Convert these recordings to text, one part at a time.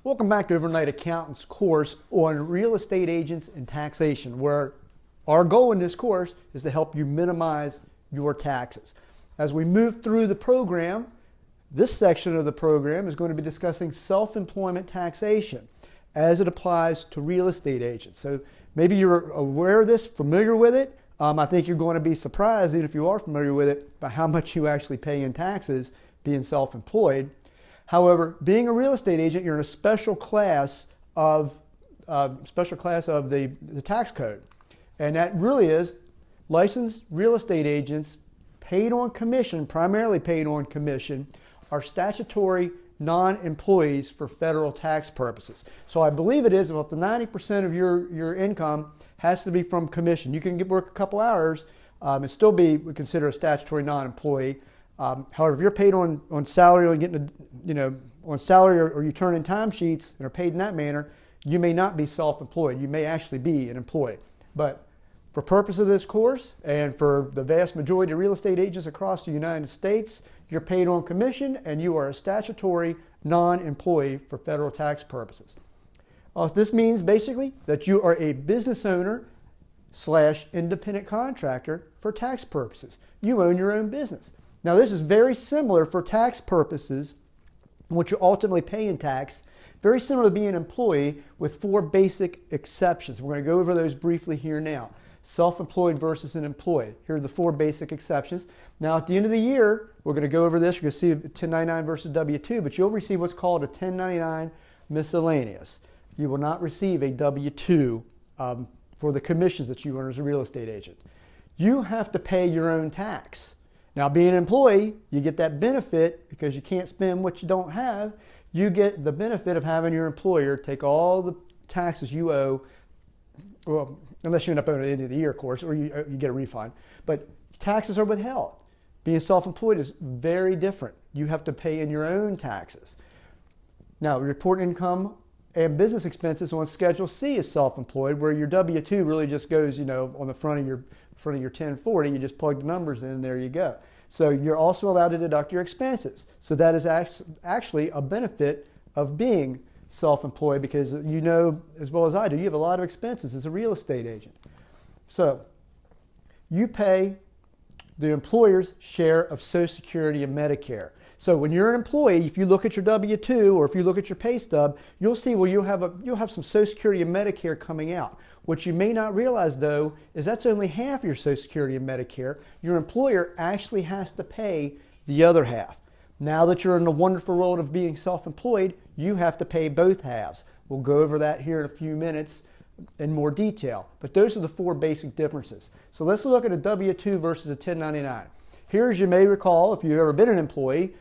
Welcome back to Overnight Accountant's course on real estate agents and taxation, where our goal in this course is to help you minimize your taxes. As we move through the program, this section of the program is going to be discussing self-employment taxation as it applies to real estate agents. So maybe you're aware of this, familiar with it. I think you're going to be surprised, even if you are familiar with it, by how much you actually pay in taxes being self-employed. However, being a real estate agent, you're in a special class of the tax code. And that really is licensed real estate agents paid on commission, primarily paid on commission, are statutory non-employees for federal tax purposes. So I believe it is up to 90% of your income has to be from commission. You can work a couple hours and still be considered a statutory non-employee. However, if you're paid on salary or getting on salary or you turn in timesheets and are paid in that manner, you may not be self-employed. You may actually be an employee. But for purpose of this course and for the vast majority of real estate agents across the United States, you're paid on commission and you are a statutory non-employee for federal tax purposes. This means basically that you are a business owner / independent contractor for tax purposes. You own your own business. Now, this is very similar for tax purposes, what you ultimately pay in tax, very similar to being an employee with 4 basic exceptions. We're going to go over those briefly here now. Self-employed versus an employee. Here are the 4 basic exceptions. Now, at the end of the year, we're going to go over this. You're going to see 1099 versus W-2, but you'll receive what's called a 1099 miscellaneous. You will not receive a W-2 for the commissions that you earn as a real estate agent. You have to pay your own tax. Now, being an employee, you get that benefit because you can't spend what you don't have. You get the benefit of having your employer take all the taxes you owe, well, unless you end up owing at the end of the year, of course, or you get a refund. But taxes are withheld. Being self-employed is very different. You have to pay in your own taxes. Now, report income and business expenses on Schedule C is self-employed, where your W-2 really just goes, on the front of your 1040. You just plug the numbers in, and there you go. So you're also allowed to deduct your expenses. So that is actually a benefit of being self-employed, because you know as well as I do, you have a lot of expenses as a real estate agent. So you pay the employer's share of Social Security and Medicare. So when you're an employee, if you look at your W-2 or if you look at your pay stub, you'll see where you'll have some Social Security and Medicare coming out. What you may not realize, though, is that's only half of your Social Security and Medicare. Your employer actually has to pay the other half. Now that you're in the wonderful world of being self-employed, you have to pay both halves. We'll go over that here in a few minutes in more detail. But those are the 4 basic differences. So let's look at a W-2 versus a 1099. Here, as you may recall, if you've ever been an employee,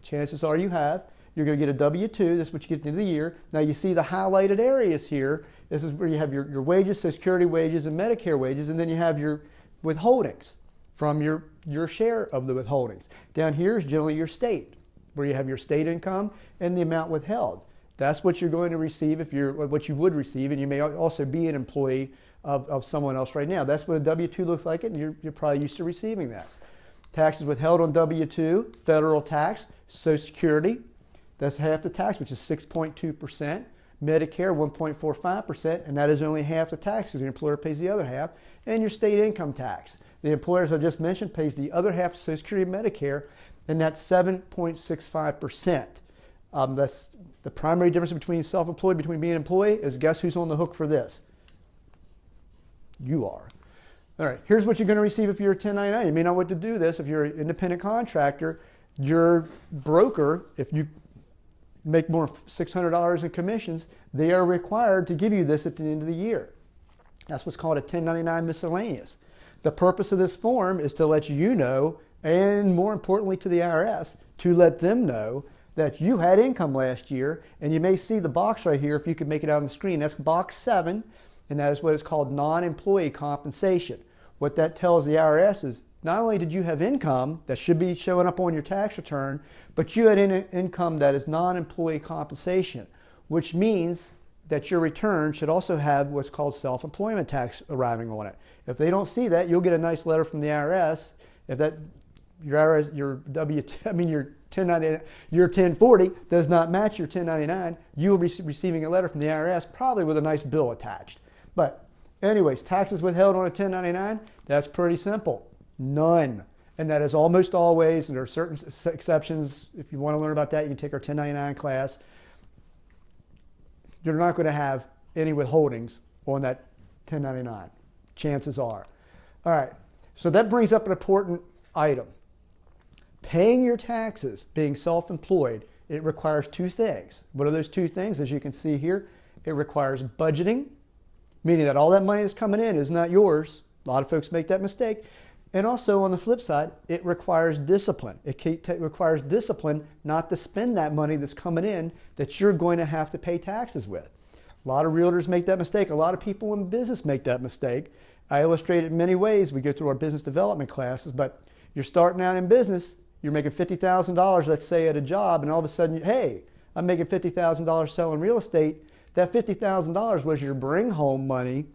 chances are you have, you're going to get a W-2. This is what you get at the end of the year. Now you see the highlighted areas here. This is where you have your wages, Social Security wages, and Medicare wages, and then you have your withholdings from your share of the withholdings. Down here is generally your state, where you have your state income and the amount withheld. That's what you're going to receive what you would receive, and you may also be an employee of someone else right now. That's what a W-2 looks like, and you're probably used to receiving that. Taxes withheld on W-2, federal tax, Social Security, that's half the tax, which is 6.2%. Medicare, 1.45%, and that is only half the tax because the employer pays the other half. And your state income tax. The employer, as I just mentioned, pays the other half of Social Security and Medicare, and that's 7.65%. That's the primary difference between self-employed, between being an employee, is guess who's on the hook for this? You are. All right, here's what you're going to receive if you're a 1099. You may not know what to do this. If you're an independent contractor, your broker, if you make more than $600 in commissions, they are required to give you this at the end of the year. That's what's called a 1099 miscellaneous. The purpose of this form is to let you know, and more importantly to the IRS, to let them know that you had income last year. And you may see the box right here, if you can make it out on the screen. That's box 7, and that is what is called non-employee compensation. What that tells the IRS is not only did you have income that should be showing up on your tax return, but you had income that is non-employee compensation, which means that your return should also have what's called self-employment tax arriving on it. If they don't see that, you'll get a nice letter from the IRS. If that your IRS, your I mean your 1099, your 1040 does not match your 1099, you will be receiving a letter from the IRS, probably with a nice bill attached. But anyways, taxes withheld on a 1099, that's pretty simple. None. And that is almost always, and there are certain exceptions. If you want to learn about that, you can take our 1099 class. You're not going to have any withholdings on that 1099. Chances are. All right. So that brings up an important item. Paying your taxes, being self-employed, it requires two things. What are those two things? As you can see here, it requires budgeting, meaning that all that money that's coming in is not yours. A lot of folks make that mistake. And also on the flip side, it requires discipline. It requires discipline not to spend that money that's coming in that you're going to have to pay taxes with. A lot of realtors make that mistake. A lot of people in business make that mistake. I illustrate it in many ways. We go through our business development classes, but you're starting out in business, you're making $50,000, let's say, at a job, and all of a sudden, hey, I'm making $50,000 selling real estate. That $50,000 was your bring home money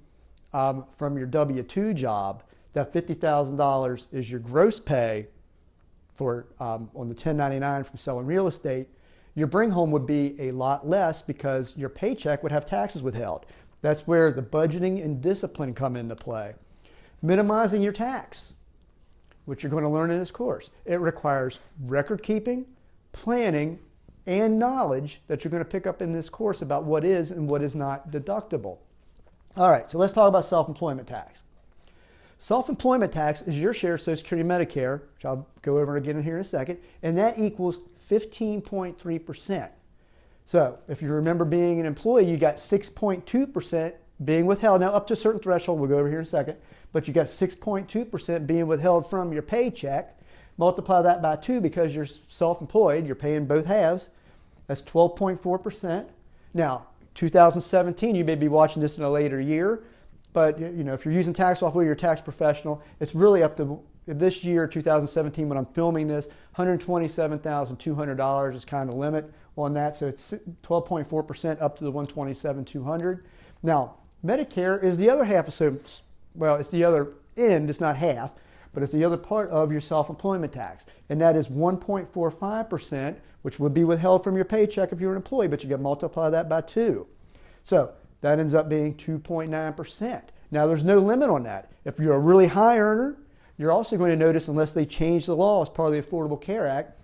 from your W-2 job. That $50,000 is your gross pay for on the 1099 from selling real estate. Your bring home would be a lot less because your paycheck would have taxes withheld. That's where the budgeting and discipline come into play. Minimizing your tax, which you're going to learn in this course. It requires record keeping, planning, and knowledge that you're going to pick up in this course about what is and what is not deductible. All right, so let's talk about self-employment tax. Self-employment tax is your share of Social Security and Medicare, which I'll go over again here in a second, and that equals 15.3%. So if you remember being an employee, you got 6.2% being withheld. Now up to a certain threshold, we'll go over here in a second, but you got 6.2% being withheld from your paycheck. Multiply that by 2 because you're self-employed, you're paying both halves. That's 12.4%. Now, 2017, you may be watching this in a later year, but you know, if you're using tax software, you're a tax professional, it's really up to this year, 2017, when I'm filming this, $127,200 is kind of the limit on that. So it's 12.4% up to the $127,200. Now, Medicare is the other half of, so, well, it's the other end, it's not half, but it's the other part of your self-employment tax. And that is 1.45%, which would be withheld from your paycheck if you're an employee, but you got to multiply that by 2. So that ends up being 2.9%. Now, there's no limit on that. If you're a really high earner, you're also going to notice, unless they change the law as part of the Affordable Care Act,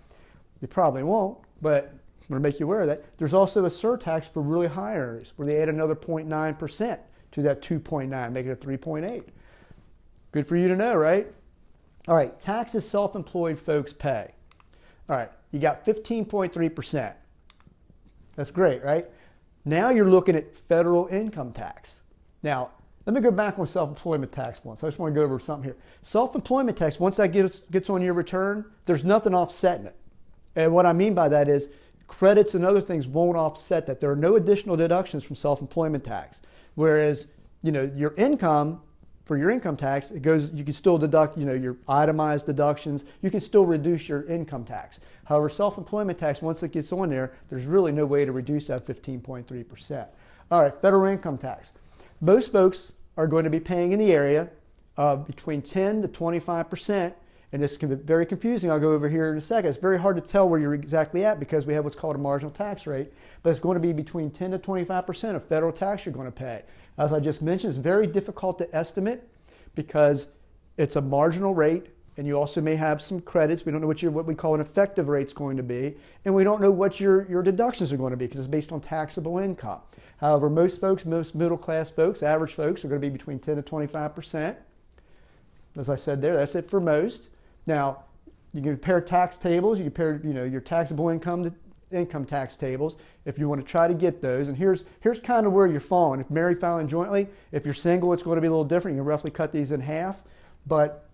you probably won't, but I'm going to make you aware of that. There's also a surtax for really high earners where they add another 0.9% to that 2.9, making it 3.8. Good for you to know, right? All right, taxes self-employed folks pay. All right, you got 15.3%. That's great, right? Now you're looking at federal income tax. Now, let me go back on self-employment tax once. I just want to go over something here. Self-employment tax, once that gets on your return, there's nothing offsetting it. And what I mean by that is credits and other things won't offset that. There are no additional deductions from self-employment tax. Whereas, you know, your income, for your income tax, it goes, you can still deduct, you know, your itemized deductions. You can still reduce your income tax. However, self-employment tax, once it gets on there, there's really no way to reduce that 15.3%. All right, federal income tax. Most folks are going to be paying in the area of between 10 to 25%. And this can be very confusing. I'll go over here in a second. It's very hard to tell where you're exactly at because we have what's called a marginal tax rate, but it's going to be between 10 to 25% of federal tax you're going to pay. As I just mentioned, it's very difficult to estimate because it's a marginal rate, and you also may have some credits. We don't know what we call an effective rate is going to be, and we don't know what your deductions are going to be because it's based on taxable income. However, most folks, most middle-class folks, average folks, are going to be between 10 to 25%. As I said there, that's it for most. Now, you can compare tax tables. You compare, you know, your taxable income to income tax tables if you want to try to get those. And here's kind of where you're falling. If married, filing jointly, if you're single, it's going to be a little different. You can roughly cut these in half. But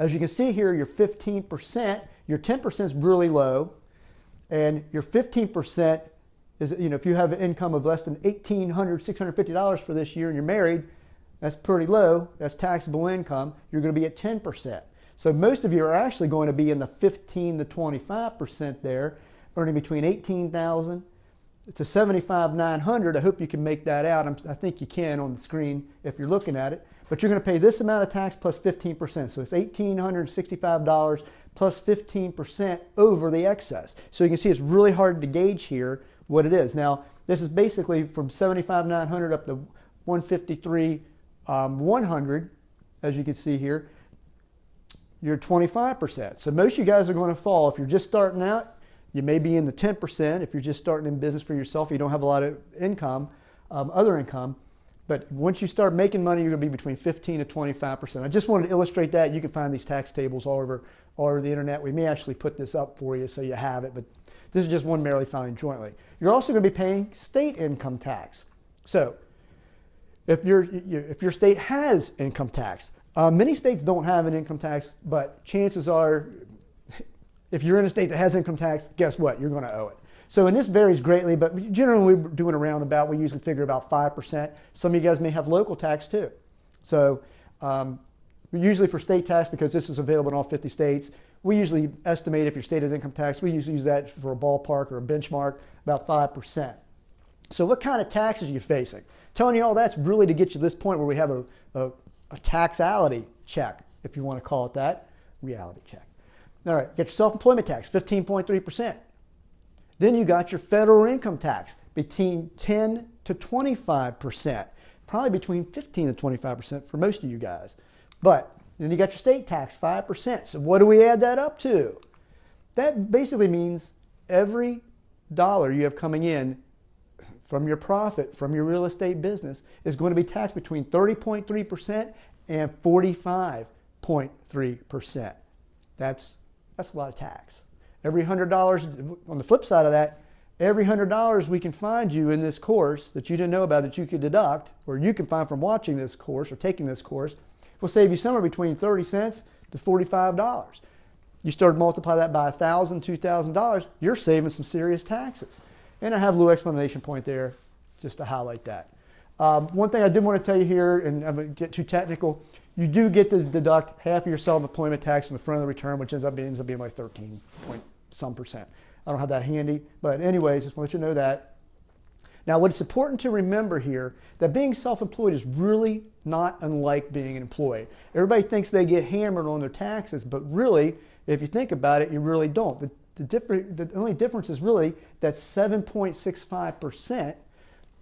as you can see here, your 15%, your 10% is really low, and your 15% is, you know, if you have an income of less than $1,800, $650 for this year and you're married, that's pretty low. That's taxable income. You're going to be at 10%. So most of you are actually going to be in the 15 to 25% there, earning between $18,000 to $75,900. I hope you can make that out. I think you can on the screen if you're looking at it. but you're going to pay this amount of tax plus 15%. So it's $1,865 plus 15% over the excess. So you can see it's really hard to gauge here what it is. Now, this is basically from $75,900 up to $153,100, as you can see here. You're 25%. So most of you guys are going to fall. If you're just starting out, you may be in the 10%. If you're just starting in business for yourself, you don't have a lot of income, other income. But once you start making money, you're going to be between 15 to 25%. I just wanted to illustrate that. You can find these tax tables all over the internet. We may actually put this up for you so you have it, but this is just one merely filing jointly. You're also going to be paying state income tax. So if your state has income tax, many states don't have an income tax, but chances are, if you're in a state that has income tax, guess what? You're going to owe it. So, and this varies greatly, but generally we're doing a roundabout. We usually figure about 5%. Some of you guys may have local tax too. So, usually for state tax, because this is available in all 50 states, we usually estimate if your state has income tax, we usually use that for a ballpark or a benchmark, about 5%. So what kind of taxes are you facing? Telling you all that's really to get you to this point where we have a taxality check, if you want to call it that, reality check. All right, get your self-employment tax, 15.3%. Then you got your federal income tax, between 10 to 25%, probably between 15 to 25% for most of you guys. But then you got your state tax, 5%. So what do we add that up to? That basically means every dollar you have coming in from your profit, from your real estate business, is going to be taxed between 30.3% and 45.3%. That's a lot of tax. Every $100, on the flip side of that, every $100 we can find you in this course that you didn't know about that you could deduct, or you can find from watching this course or taking this course, will save you somewhere between 30 cents to $45. You start to multiply that by $1,000, $2,000, you're saving some serious taxes. And I have a little explanation point there just to highlight that. One thing I did want to tell you here, and I'm going to get too technical, you do get to deduct half of your self-employment tax in the front of the return, which ends up being like 13 point some percent. I don't have that handy, but anyways, just want to let you know that. Now, what's important to remember here, that being self-employed is really not unlike being an employee. Everybody thinks they get hammered on their taxes, but really, if you think about it, you really don't. The only difference is really that 7.65%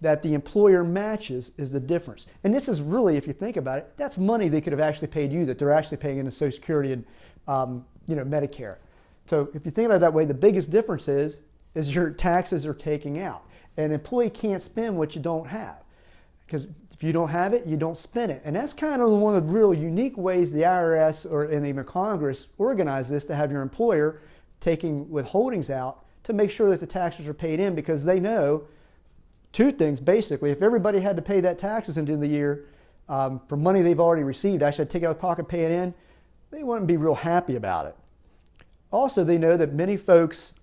that the employer matches is the difference. And this is really, if you think about it, that's money they could have actually paid you that they're actually paying into Social Security and Medicare. So if you think about it that way, the biggest difference is your taxes are taking out. An employee can't spend what you don't have, because if you don't have it, you don't spend it. And that's kind of one of the real unique ways the IRS and even Congress organize this, to have your employer taking withholdings out to make sure that the taxes are paid in, because they know two things basically. If everybody had to pay that taxes into the year for money they've already received, actually take it out of the pocket, pay it in, they wouldn't be real happy about it. Also, they know that many folks,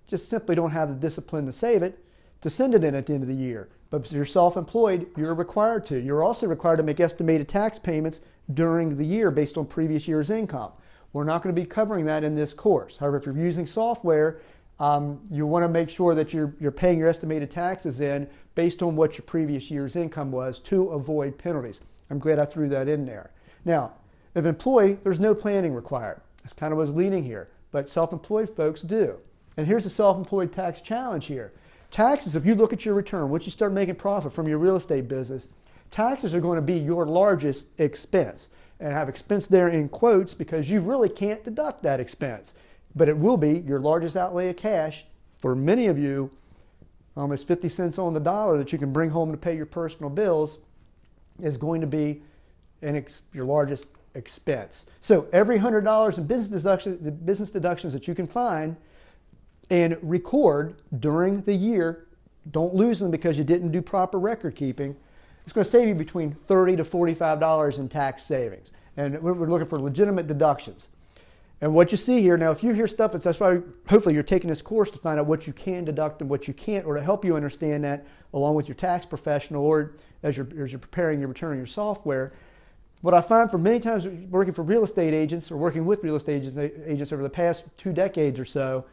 just simply don't have the discipline to save it, to send it in at the end of the year. But if you're self-employed, you're required to. You're also required to make estimated tax payments during the year based on previous year's income. We're not going to be covering that in this course. However, if you're using software, you want to make sure that you're paying your estimated taxes in based on what your previous year's income was to avoid penalties. I'm glad I threw that in there. Now, if employee, there's no planning required. That's kind of what's leading here. But self-employed folks do. And here's the self-employed tax challenge here. Taxes, if you look at your return, once you start making profit from your real estate business, taxes are going to be your largest expense. And I have expense there in quotes because you really can't deduct that expense. But it will be your largest outlay of cash. For many of you, almost 50 cents on the dollar that you can bring home to pay your personal bills is going to be your largest expense. So every $100 in business deductions that you can find and record during the year, don't lose them because you didn't do proper record keeping, it's going to save you between $30 to $45 in tax savings. And we're looking for legitimate deductions. And what you see here, now if you hear stuff, that's why hopefully you're taking this course to find out what you can deduct and what you can't, or to help you understand that along with your tax professional, or as you're preparing your return on your software. What I find for many times working for real estate agents or working with real estate agents over the past 2 decades or so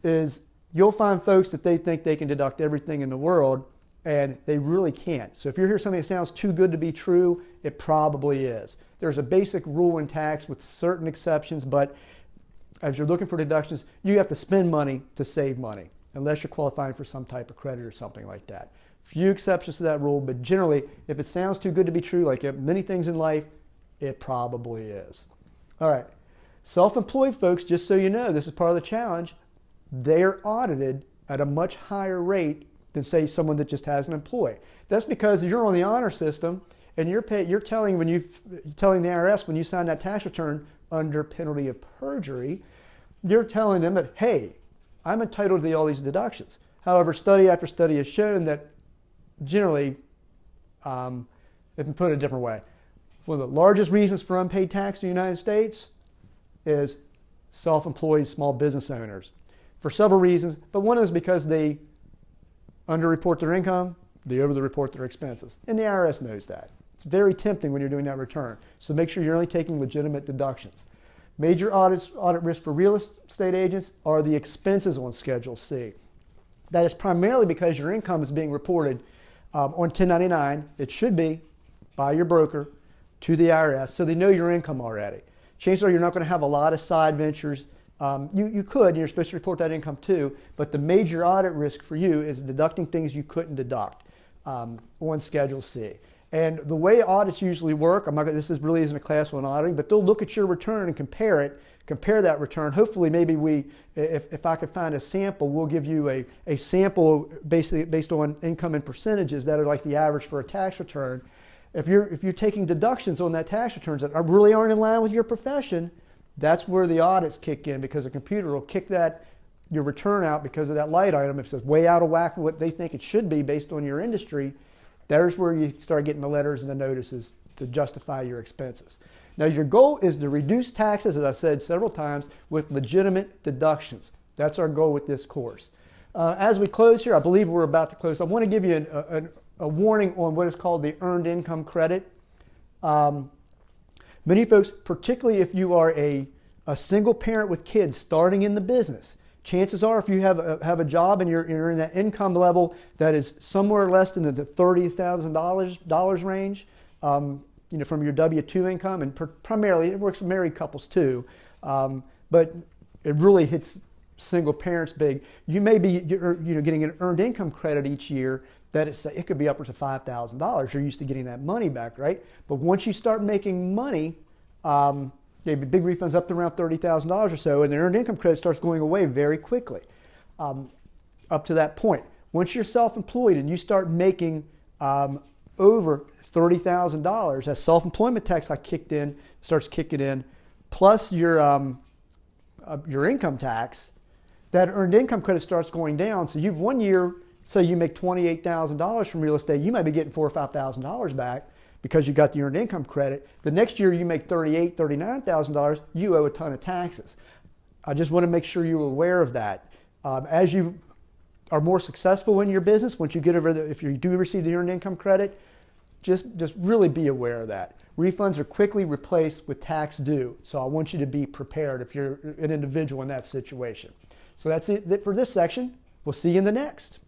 is you'll find folks that they think they can deduct everything in the world and they really can't. So if you hear something that sounds too good to be true, it probably is. There's a basic rule in tax with certain exceptions, but as you're looking for deductions, you have to spend money to save money, unless you're qualifying for some type of credit or something like that. Few exceptions to that rule, but generally, if it sounds too good to be true, like many things in life, it probably is. All right, self-employed folks, just so you know, this is part of the challenge, they're audited at a much higher rate than, say, someone that just has an employee. That's because you're on the honor system, and you're telling the IRS when you sign that tax return under penalty of perjury, you're telling them that, hey, I'm entitled to all these deductions. However, study after study has shown that generally, if you put it a different way, one of the largest reasons for unpaid tax in the United States is self-employed small business owners, for several reasons, but one is because they underreport their income, they overreport their expenses, and the IRS knows that. It's very tempting when you're doing that return, so make sure you're only taking legitimate deductions. Major audit risk for real estate agents are the expenses on Schedule C. That is primarily because your income is being reported on 1099, it should be, by your broker to the IRS, so they know your income already. Chances are you're not going to have a lot of side ventures. You could, and you're supposed to report that income too, but the major audit risk for you is deducting things you couldn't deduct on Schedule C. And the way audits usually work, this really isn't a class on auditing, but they'll look at your return and compare that return. Hopefully, maybe if I could find a sample, we'll give you a sample basically based on income and percentages that are like the average for a tax return. If you're taking deductions on that tax returns that really aren't in line with your profession, that's where the audits kick in, because the computer will kick your return out because of that light item. If it's way out of whack with what they think it should be based on your industry, there's where you start getting the letters and the notices to justify your expenses. Now, your goal is to reduce taxes, as I've said several times, with legitimate deductions. That's our goal with this course. As we close here, I believe we're about to close. I want to give you a warning on what is called the earned income credit. Many folks, particularly if you are a single parent with kids starting in the business, chances are if you have a job and you're in that income level that is somewhere less than the $30,000 range, from your W-2 income, and primarily it works for married couples too, but it really hits single parents big. You may be getting an earned income credit each year that it could be upwards of $5,000. You're used to getting that money back, right? But once you start making money, big refunds up to around $30,000 or so, and the earned income credit starts going away very quickly up to that point. Once you're self-employed and you start making over $30,000, as self-employment tax starts kicking in, plus your income tax, that earned income credit starts going down. So one year, say you make $28,000 from real estate, you might be getting $4,000 or $5,000 back because you got the earned income credit. The next year you make $38,000, $39,000, you owe a ton of taxes. I just want to make sure you're aware of that. As you are more successful in your business, once you get over if you do receive the earned income credit, just really be aware of that. Refunds are quickly replaced with tax due, so I want you to be prepared if you're an individual in that situation. So that's it for this section. We'll see you in the next.